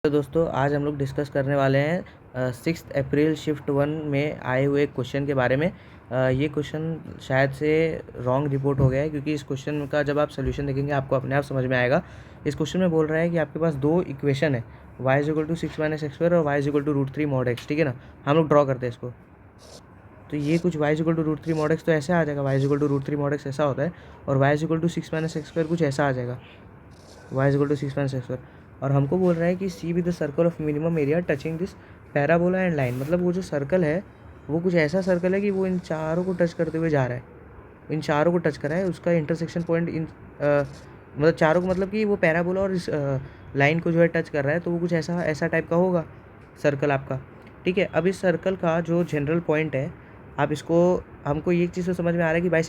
तो दोस्तों आज हम लोग डिस्कस करने वाले हैं 6 अप्रैल शिफ्ट 1 में आए हुए क्वेश्चन के बारे में। ये क्वेश्चन शायद से रॉन्ग रिपोर्ट हो गया है, क्योंकि इस क्वेश्चन का जब आप सोल्यूशन देखेंगे आपको अपने आप समझ में आएगा। इस क्वेश्चन में बोल रहा है कि आपके पास दो इक्वेशन है, y is equal to 6 minus x square और y is equal to root 3 mod x. ठीक है ना, हम लोग ड्रॉ करते हैं इसको। तो ये कुछ y is equal to root 3 mod x तो ऐसे आ जाएगा, y is equal to root 3 mod x ऐसा होता है, और y is equal to 6 minus x square कुछ ऐसा आ जाएगा, y is equal to 6 minus x square. और हमको बोल रहा है कि C with the circle of minimum area touching this parabola and line. मतलब वो जो सर्कल है वो कुछ ऐसा सर्कल है कि वो इन चारों को टच करते हुए जा रहा है, इन चारों को टच कर रहा है, उसका इंटरसेक्शन पॉइंट इन मतलब चारों को, मतलब कि वो पैराबोला और इस लाइन को जो है टच कर रहा है, तो वो कुछ ऐसा ऐसा टाइप का होगा सर्कल आपका। ठीक है, अब इस सर्कल का जो जनरल पॉइंट है, आप इसको, हमको ये चीज़ तो समझ में आ रहा है कि बाई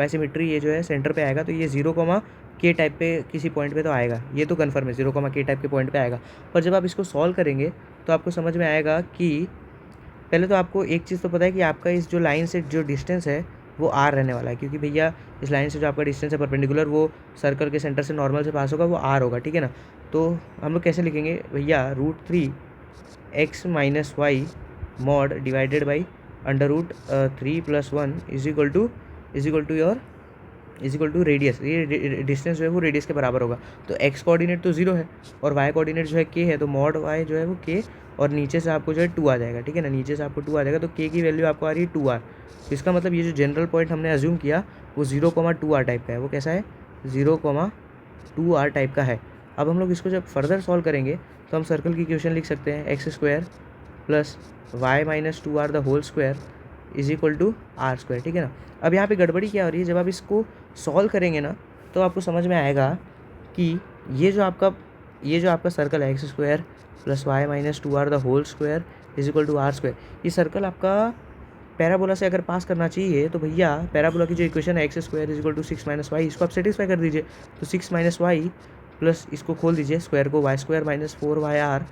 सिमिट्री ये जो है सेंटर पे आएगा, तो ये 0, के टाइप पे किसी पॉइंट पे तो आएगा, ये तो कन्फर्म है 0, के टाइप के पॉइंट पे आएगा। पर जब आप इसको सॉल्व करेंगे तो आपको समझ में आएगा कि पहले तो आपको एक चीज़ तो पता है कि आपका इस जो लाइन से जो डिस्टेंस है वो आर रहने वाला है, क्योंकि भैया इस लाइन से जो आपका डिस्टेंस है परपेंडिकुलर, वो सर्कल के सेंटर से नॉर्मल से पास होगा, वो आर होगा। ठीक है ना, तो हम लोग कैसे लिखेंगे भैया, √3 x minus y mod divided by √3 + 1 is equal to radius. ये डिस्टेंस जो है वो रेडियस के बराबर होगा। तो x कोऑर्डिनेट तो 0 है और y कोऑर्डिनेट जो है k है, तो मॉड y जो है वो k, और नीचे से आपको जो है 2 आ जाएगा। ठीक है ना, नीचे से आपको 2 आ जाएगा, तो k की वैल्यू आपको आ रही है 2r। तो इसका मतलब ये जो जनरल पॉइंट हमने अज्यूम किया वो 0,2r टाइप का है। वो कैसा है, 0,2r टाइप का है। अब हम लोग इसको जब फर्दर सॉल्व करेंगे तो हम सर्कल की इक्वेशन लिख सकते हैं, x square plus y minus 2r the whole square is equal to r square. ठीक है ना, अब यहाँ पे गड़बड़ी क्या हो रही है, जब आप इसको सॉल्व करेंगे ना तो आपको समझ में आएगा कि ये जो आपका सर्कल है, x square plus y minus 2r the whole square is equal to r square, ये सर्कल आपका पैराबोला से अगर पास करना चाहिए, तो भैया पैराबोला की जो इक्वेशन है x square is equal to 6 minus y, इसको आप सेटिस्फाई कर दीजिए। तो 6 माइनस वाई प्लस इसको खोल दीजिए स्क्वायर को, y square minus 4yr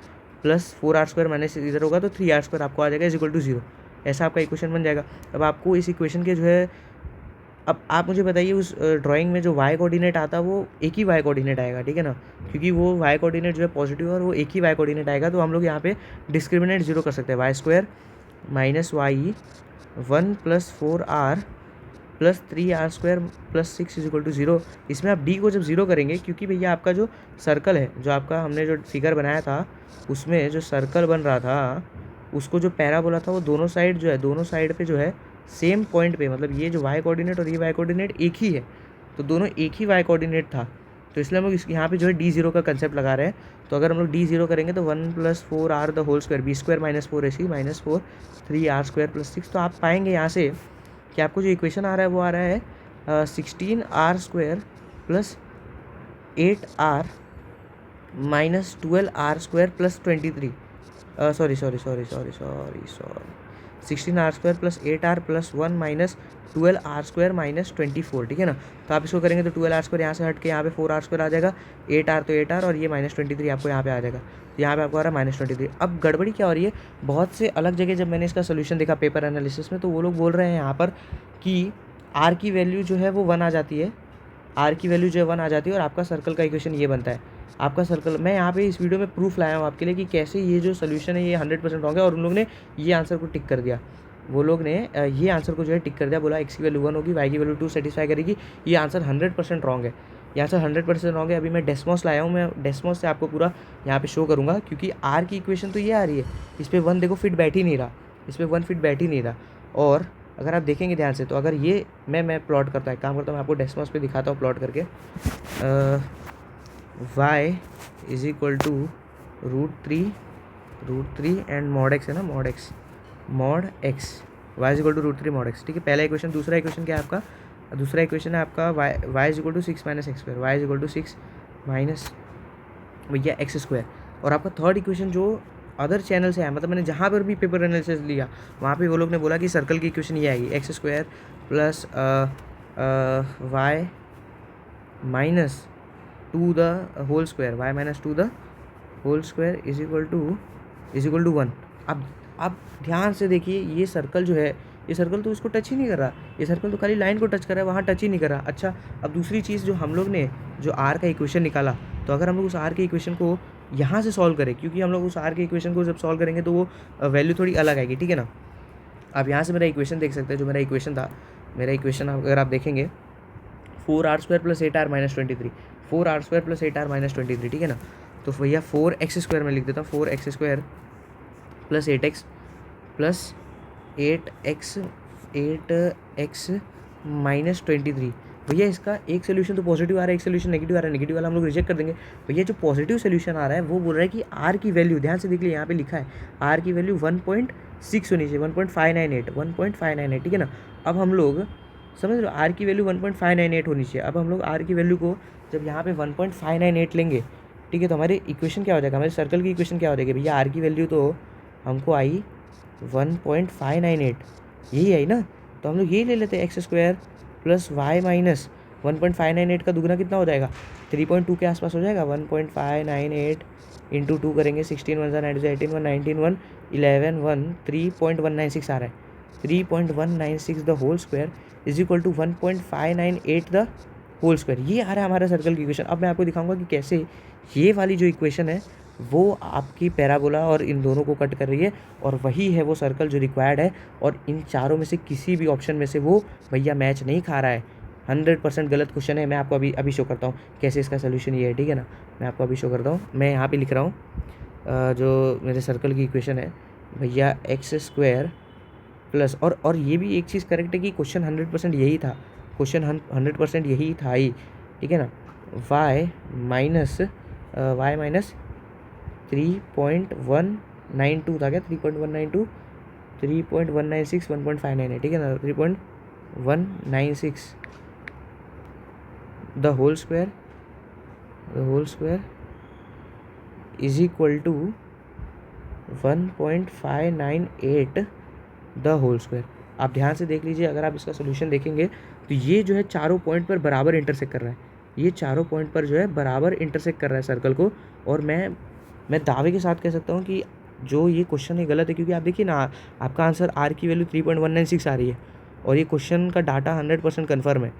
plus 4r square minus इधर होगा तो 3r स्क्वायर आपको आ जाएगा इज इक्वल टू 0। ऐसा आपका इक्वेशन बन जाएगा। अब आपको इस इक्वेशन के जो है, अब आप मुझे बताइए उस ड्राइंग में जो y कोऑर्डिनेट आता है वो एक ही y कोऑर्डिनेट आएगा। ठीक है ना, क्योंकि वो y कोऑर्डिनेट जो है पॉजिटिव और वो एक ही y कोऑर्डिनेट आएगा, तो हम लोग यहाँ पे डिस्क्रिमिनेट 0 कर सकते हैं। Y square minus y 1 plus 4r plus 3r square plus 6 is equal to 0। इसमें आप d को जब 0 करेंगे, क्योंकि भैया आपका जो सर्कल है, जो आपका हमने जो फिगर बनाया था उसमें जो सर्कल बन रहा था, उसको जो पैराबोला था वो दोनों साइड पे जो है सेम पॉइंट पे, मतलब ये जो y कोऑर्डिनेट और ये y कोऑर्डिनेट एक ही है, तो दोनों एक ही y कोऑर्डिनेट था। तो इसलिए हम लोग यहाँ पे जो है d0 का कंसेप्ट लगा रहे हैं। तो अगर हम लोग d0 करेंगे तो 1 plus 4r the whole square, b square minus 4ac minus 4 3r square plus 6। तो आप पाएंगे यहाँ से कि आपको जो इक्वेशन आ रहा है वो आ रहा है 16r square plus 8r minus 12r square plus 23, sorry 16r square plus 8r plus 1 minus 12r square minus 24। ठीक है ना, तो आप इसको करेंगे तो 12r स्क्वायर यहाँ से हट के यहाँ पे 4r स्क्वायर आ जाएगा, 8r तो 8r और ये माइनस 23 आपको यहाँ पे आ जाएगा। तो यहाँ पे आपको आ रहा है माइनस 23। अब गड़बड़ी क्या हो रही है, बहुत से अलग जगह जब मैंने इसका सोल्यूशन देखा पेपर एनालिसिस में, तो वो लोग बोल रहे हैं यहाँ पर कि r की वैल्यू जो है वो 1 आ जाती है, r की वैल्यू जो है 1 आ जाती है और आपका सर्कल का इक्वेशन ये बनता है। आपका सर्कल, मैं यहाँ पे इस वीडियो में प्रूफ लाया हूँ आपके लिए कि कैसे ये जो सोल्यूशन है ये 100% रॉन्ग है। और उन लोग ने ये आंसर को टिक कर दिया, वो लोग ने ये आंसर को जो है टिक कर दिया, बोला x की वैल्यू 1 होगी, y की वैल्यू 2 सेटिस्फाई करेगी। ये आंसर 100% रॉन्ग है, ये आंसर 100% रॉन्ग है। अभी मैं डेस्मोस लाया हूँ, मैं डेस्मोस से आपको पूरा यहाँ पे शो करूँगा, क्योंकि r की इक्वेशन तो ये आ रही है, इस पर 1 देखो फिट बैठ ही नहीं रहा, इस पर 1 फिट बैठ ही नहीं रहा। और अगर आप देखेंगे ध्यान से, तो अगर ये मैं प्लॉट करता हूँ, काम करता हूँ, मैं आपको डेस्मोस पे दिखाता हूँ प्लॉट करके। y is equal to √3 and mod x है ना, mod x y is equal to √3 mod x. ठीक है, पहला इक्वेशन। दूसरा इक्वेशन क्या है आपका, दूसरा इक्वेशन है आपका y is equal to 6 minus x square, y is equal to 6 minus भैया एक्स स्क्वायर। और आपका थर्ड इक्वेशन जो अदर चैनल से आया, मतलब मैंने जहाँ पर भी पेपर एनालिसिस लिया वहाँ पे वो लोग ने बोला कि सर्कल की इक्वेशन ये आएगी, x square plus y minus 2 the whole square, y minus 2 the whole square is equal to 1। अब ध्यान से देखिए, ये सर्कल जो है, ये सर्कल तो इसको टच ही नहीं कर रहा, ये सर्कल तो खाली लाइन को टच कर रहा है, वहाँ टच ही नहीं कर रहा। अच्छा, अब दूसरी चीज़ जो हम लोग ने जो r का इक्वेशन निकाला, तो अगर हम लोग उस r के इक्वेशन को यहाँ से सॉल्व करें, क्योंकि हम लोग उस आर के इक्वेशन को जब सॉल्व करेंगे तो वो वैल्यू थोड़ी अलग आएगी, ठीक है ना। आप यहाँ से मेरा इक्वेशन देख सकते हैं, जो मेरा इक्वेशन था, मेरा इक्वेशन अगर आप देखेंगे 4r² + 8r - 23, 4r² + 8r - 23, ठीक है ना। तो भैया 4x² में लिख देता हूँ, 4x² + 8x + 8x - 23। भैया इसका एक सोल्यूशन तो पॉजिटिव आ रहा है, एक सोल्यूशन नेगेटिव आ रहा है, नेगेटिव वाला हम लोग रिजेक्ट कर देंगे। भैया जो पॉजिटिव सोल्यूशन आ रहा है वो बोल रहा है कि आर की वैल्यू, ध्यान से देख लीजिए यहाँ पे लिखा है आर की वैल्यू 1.6 होनी चाहिए, 1.598, ठीक है ना। अब हम लोग समझ रहे हो, आर की वैल्यू 1.598 होनी चाहिए। अब हम लोग आर की वैल्यू को जब यहाँ पे 1.598 लेंगे, ठीक है, तो हमारे इक्वेशन क्या हो जाएगा, हमारे सर्कल की इक्वेशन क्या हो जाएगी भैया, आर की वैल्यू तो हमको आई 1.598, यही आई ना। तो हम लोग ये ले लेते हैं x² + y - 1.598 का दुगना कितना हो जाएगा, 3.2 के आसपास हो जाएगा। 1.598 × 2 करेंगे, 16 1 9 18 1 19 1 11 1 3.196 आ रहा है। 3.196 the whole square is equal to 1.598 the whole square, ये आ रहा है हमारा सर्कल की इक्वेशन। अब मैं आपको दिखाऊंगा कि कैसे ये वाली जो इक्वेशन है वो आपकी पैराबोला और इन दोनों को कट कर रही है, और वही है वो सर्कल जो रिक्वायर्ड है। और इन चारों में से किसी भी ऑप्शन में से वो भैया मैच नहीं खा रहा है, 100% गलत क्वेश्चन है। मैं आपको अभी शो करता हूँ कैसे इसका सोल्यूशन ये है, ठीक है ना। मैं आपको अभी शो करता हूँ, मैं यहाँ पे लिख रहा हूँ जो मेरे सर्कल की इक्वेशन है भैया x² प्लस, और ये भी एक चीज़ करेक्ट है कि क्वेश्चन 100% यही था, क्वेश्चन 100% यही था ही, ठीक है ना। y माइनस 3.192 था क्या, 3.192 3.196 1.598, ठीक है ना, 3.196 the whole square is equal to 1.598 the whole square. आप ध्यान से देख लीजिए, अगर आप इसका सोल्यूशन देखेंगे तो ये जो है चारों पॉइंट पर बराबर इंटरसेक्ट कर रहा है, ये चारों पॉइंट पर जो है बराबर इंटरसेक्ट कर रहा है सर्कल को। और मैं दावे के साथ कह सकता हूँ कि जो ये क्वेश्चन है गलत है, क्योंकि आप देखिए ना, आपका आंसर आर की वैल्यू 3.196 आ रही है और ये क्वेश्चन का डाटा 100% कन्फर्म है।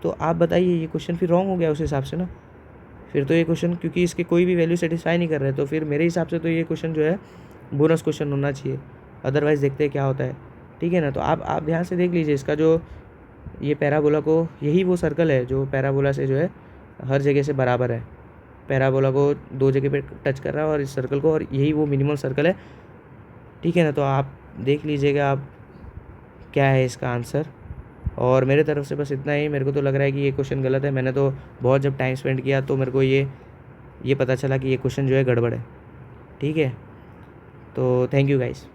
तो आप बताइए ये क्वेश्चन फिर रॉन्ग हो गया उस हिसाब से ना। फिर तो ये क्वेश्चन, क्योंकि इसके कोई भी वैल्यू सेटिस्फाई नहीं कर रहे, तो फिर मेरे हिसाब से तो ये क्वेश्चन जो है बोनस क्वेश्चन होना चाहिए। अदरवाइज़ देखते हैं क्या होता है, ठीक है ना। तो आप ध्यान से देख लीजिए, इसका जो ये पैराबोला को, यही वो सर्कल है जो पैराबोला से जो है हर जगह से बराबर है, पैराबोला को दो जगह पे टच कर रहा है और इस सर्कल को, और यही वो मिनिमम सर्कल है, ठीक है ना। तो आप देख लीजिएगा आप क्या है इसका आंसर। और मेरे तरफ से बस इतना ही। मेरे को तो लग रहा है कि ये क्वेश्चन गलत है। मैंने तो बहुत जब टाइम स्पेंड किया तो मेरे को ये पता चला कि ये क्वेश्चन जो है गड़बड़ है, ठीक है। तो थैंक यू गाइस।